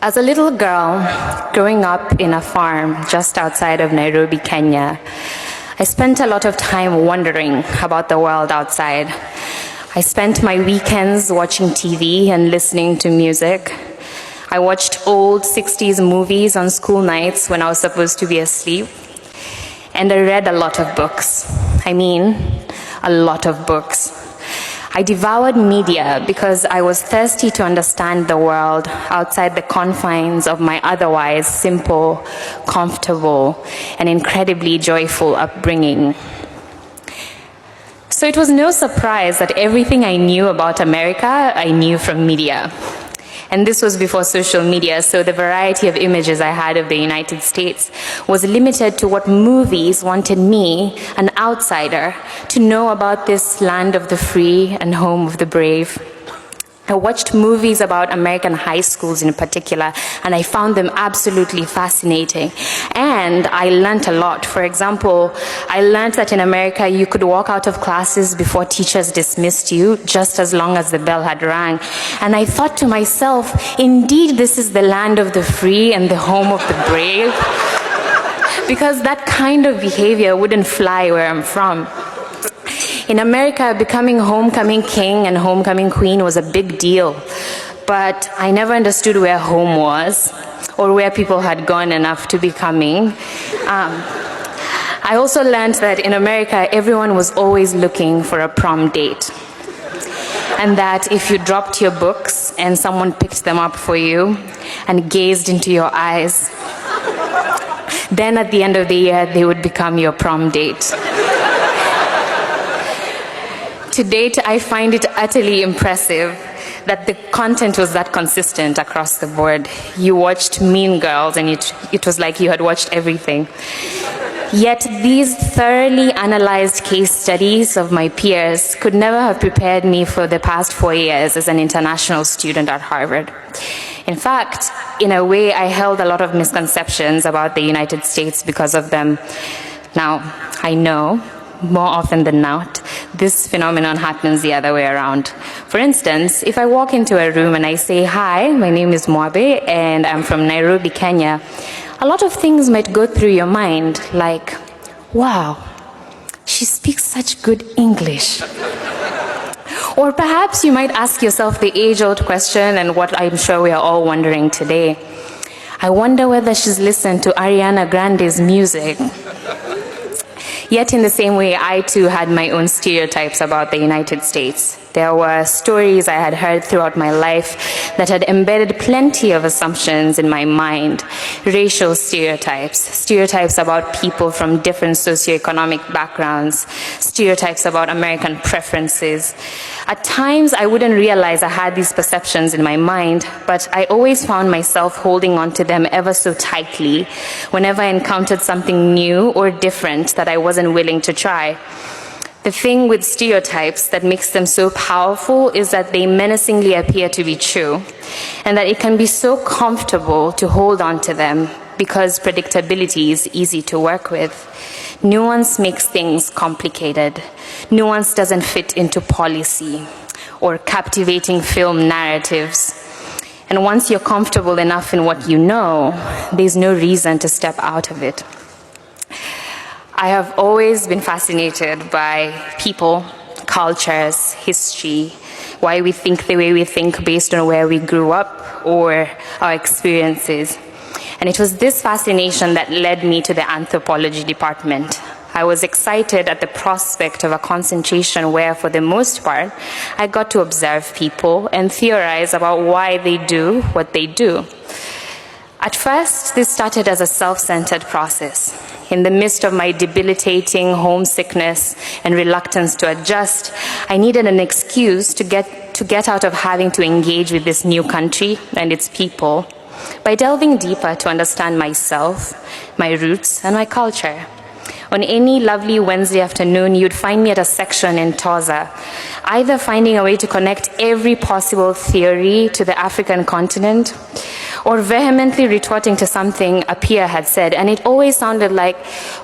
As a little girl, growing up in a farm just outside of Nairobi, Kenya, I spent a lot of time wondering about the world outside. I spent my weekends watching TV and listening to music. I watched old 60s movies on school nights when I was supposed to be asleep. And I read a lot of books. I mean, a lot of books. I devoured media because I was thirsty to understand the world outside the confines of my otherwise simple, comfortable, and incredibly joyful upbringing. So it was no surprise that everything I knew about America, I knew from media. And this was before social media, so the variety of images I had of the United States was limited to what movies wanted me, an outsider, to know about this land of the free and home of the brave. I watched movies about American high schools in particular, and I found them absolutely fascinating. And I learned a lot. For example, I learned that in America you could walk out of classes before teachers dismissed you, just as long as the bell had rang. And I thought to myself, indeed this is the land of the free and the home of the brave. Because that kind of behavior wouldn't fly where I'm from. In America, becoming homecoming king and homecoming queen was a big deal, but I never understood where home was or where people had gone enough to be coming. I also learned that in America, everyone was always looking for a prom date, and that if you dropped your books and someone picked them up for you and gazed into your eyes, then at the end of the year, they would become your prom date. To date, I find it utterly impressive that the content was that consistent across the board. You watched Mean Girls and it was like you had watched everything. Yet these thoroughly analyzed case studies of my peers could never have prepared me for the past 4 years as an international student at Harvard. In fact, in a way, I held a lot of misconceptions about the United States because of them. Now, I know, more often than not, this phenomenon happens the other way around. For instance, if I walk into a room and I say, "Hi, my name is Moabe and I'm from Nairobi, Kenya," a lot of things might go through your mind, like, "Wow, she speaks such good English." Or perhaps you might ask yourself the age-old question, and what I'm sure we are all wondering today. I wonder whether she's listened to Ariana Grande's music. Yet in the same way, I too had my own stereotypes about the United States. There were stories I had heard throughout my life that had embedded plenty of assumptions in my mind. Racial stereotypes, stereotypes about people from different socioeconomic backgrounds, stereotypes about American preferences. At times, I wouldn't realize I had these perceptions in my mind, but I always found myself holding on to them ever so tightly whenever I encountered something new or different that I wasn't willing to try. The thing with stereotypes that makes them so powerful is that they menacingly appear to be true, and that it can be so comfortable to hold on to them because predictability is easy to work with. Nuance makes things complicated. Nuance doesn't fit into policy or captivating film narratives. And once you're comfortable enough in what you know, there's no reason to step out of it. I have always been fascinated by people, cultures, history, why we think the way we think based on where we grew up or our experiences. And it was this fascination that led me to the anthropology department. I was excited at the prospect of a concentration where, for the most part, I got to observe people and theorize about why they do what they do. At first, this started as a self-centered process. In the midst of my debilitating homesickness and reluctance to adjust, I needed an excuse to get out of having to engage with this new country and its people by delving deeper to understand myself, my roots, and my culture. On any lovely Wednesday afternoon, you'd find me at a section in Toza, either finding a way to connect every possible theory to the African continent, or vehemently retorting to something a peer had said. And it always sounded like,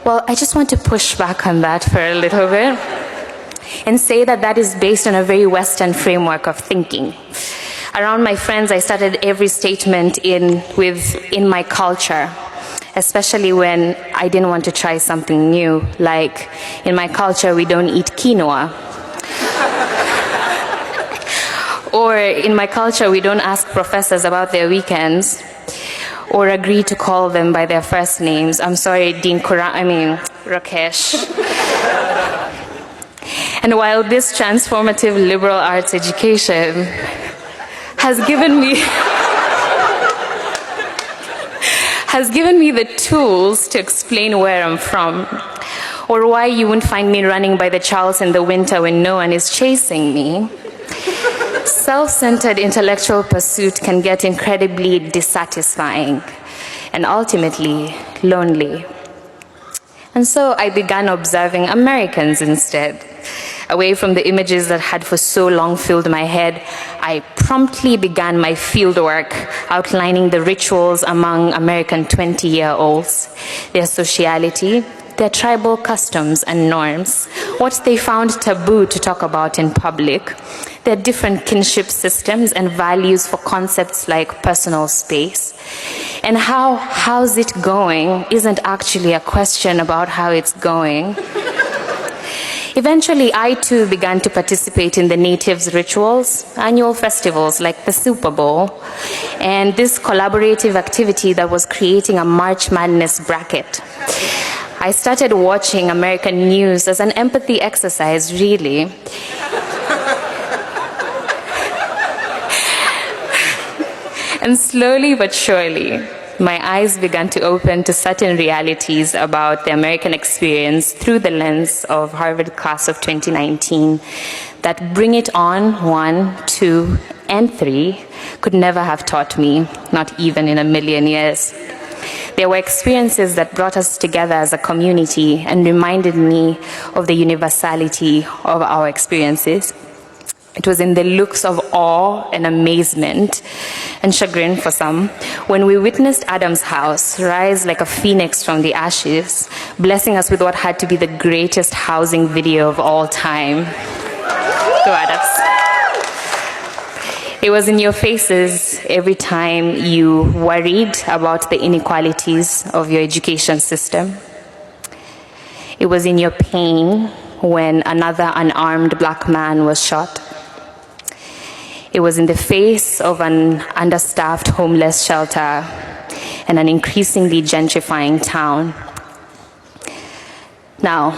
well, I just want to push back on that for a little bit and say that that is based on a very Western framework of thinking. Around my friends, I started every statement with "in my culture," especially when I didn't want to try something new, like, "In my culture, we don't eat quinoa." Or, "In my culture, we don't ask professors about their weekends or agree to call them by their first names." I'm sorry, Rakesh. And while this transformative liberal arts education has given me the tools to explain where I'm from, or why you won't find me running by the Charles in the winter when no one is chasing me, self-centered intellectual pursuit can get incredibly dissatisfying and ultimately lonely. And so I began observing Americans instead. Away from the images that had for so long filled my head, I promptly began my fieldwork outlining the rituals among American 20-year-olds, their sociality, their tribal customs and norms, what they found taboo to talk about in public, their different kinship systems and values for concepts like personal space, and how "how's it going" isn't actually a question about how it's going. Eventually, I too began to participate in the natives' rituals, annual festivals like the Super Bowl, and this collaborative activity that was creating a March Madness bracket. I started watching American news as an empathy exercise, really. And slowly but surely, my eyes began to open to certain realities about the American experience through the lens of Harvard class of 2019 that Bring It On 1, 2, and 3 could never have taught me, not even in a million years. There were experiences that brought us together as a community and reminded me of the universality of our experiences. It was in the looks of awe and amazement, and chagrin for some, when we witnessed Adam's house rise like a phoenix from the ashes, blessing us with what had to be the greatest housing video of all time. Go Adams. It was in your faces every time you worried about the inequalities of your education system. It was in your pain when another unarmed black man was shot. It was in the face of an understaffed homeless shelter and an increasingly gentrifying town. Now,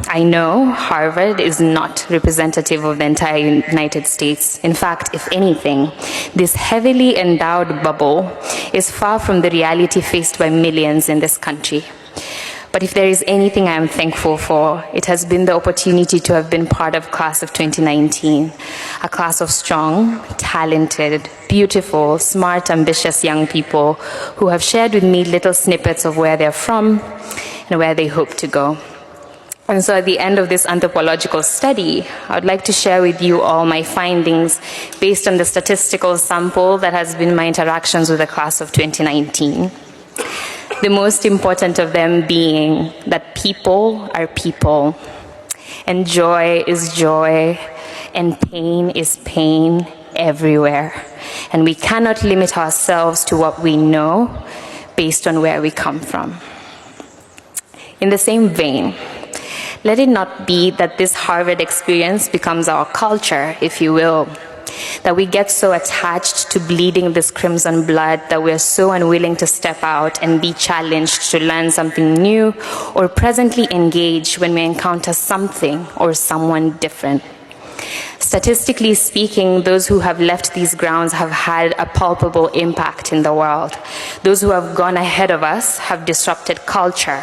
I know Harvard is not representative of the entire United States. In fact, if anything, this heavily endowed bubble is far from the reality faced by millions in this country. But if there is anything I am thankful for, it has been the opportunity to have been part of class of 2019, a class of strong, talented, beautiful, smart, ambitious young people who have shared with me little snippets of where they're from and where they hope to go. And so at the end of this anthropological study, I would like to share with you all my findings based on the statistical sample that has been my interactions with the class of 2019. The most important of them being that people are people, and joy is joy, and pain is pain everywhere. And we cannot limit ourselves to what we know based on where we come from. In the same vein, let it not be that this Harvard experience becomes our culture, if you will, that we get so attached to bleeding this crimson blood that we're so unwilling to step out and be challenged to learn something new or presently engage when we encounter something or someone different. Statistically speaking, those who have left these grounds have had a palpable impact in the world. Those who have gone ahead of us have disrupted culture,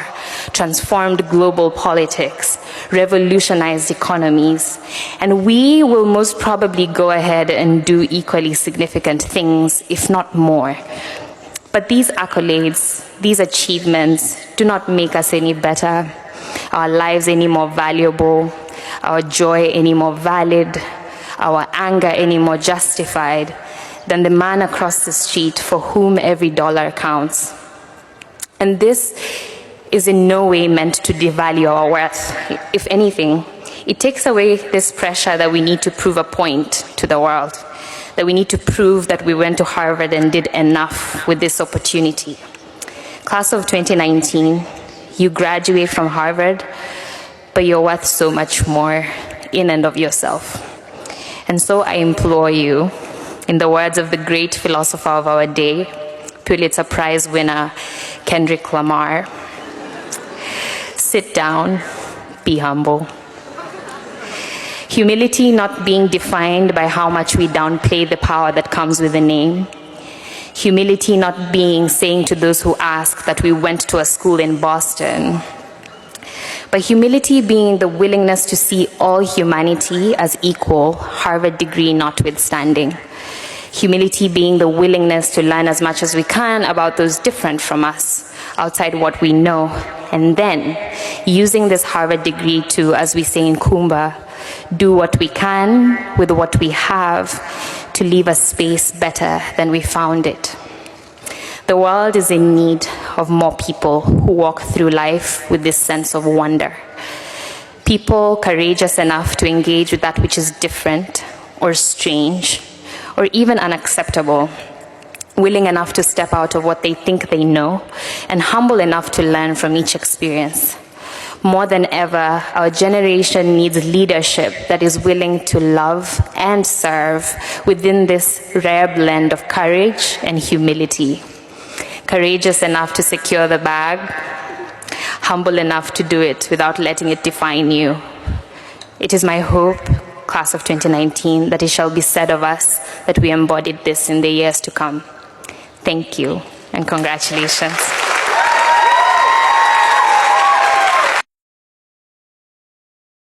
transformed global politics, revolutionized economies, and we will most probably go ahead and do equally significant things, if not more. But these accolades, these achievements, do not make us any better, our lives any more valuable, our joy any more valid, our anger any more justified than the man across the street for whom every dollar counts. And this is in no way meant to devalue our worth. If anything, it takes away this pressure that we need to prove a point to the world, that we need to prove that we went to Harvard and did enough with this opportunity. Class of 2019, you graduate from Harvard, but you're worth so much more in and of yourself. And so I implore you, in the words of the great philosopher of our day, Pulitzer Prize winner Kendrick Lamar, sit down, be humble. Humility not being defined by how much we downplay the power that comes with a name. Humility not being saying to those who ask that we went to a school in Boston. But humility being the willingness to see all humanity as equal, Harvard degree notwithstanding. Humility being the willingness to learn as much as we can about those different from us, outside what we know, and then using this Harvard degree to, as we say in Kumba, do what we can with what we have to leave a space better than we found it. The world is in need of more people who walk through life with this sense of wonder. People courageous enough to engage with that which is different or strange or even unacceptable, willing enough to step out of what they think they know, and humble enough to learn from each experience. More than ever, our generation needs leadership that is willing to love and serve within this rare blend of courage and humility. Courageous enough to secure the bag, humble enough to do it without letting it define you. It is my hope, class of 2019, that it shall be said of us that we embodied this in the years to come. Thank you and congratulations.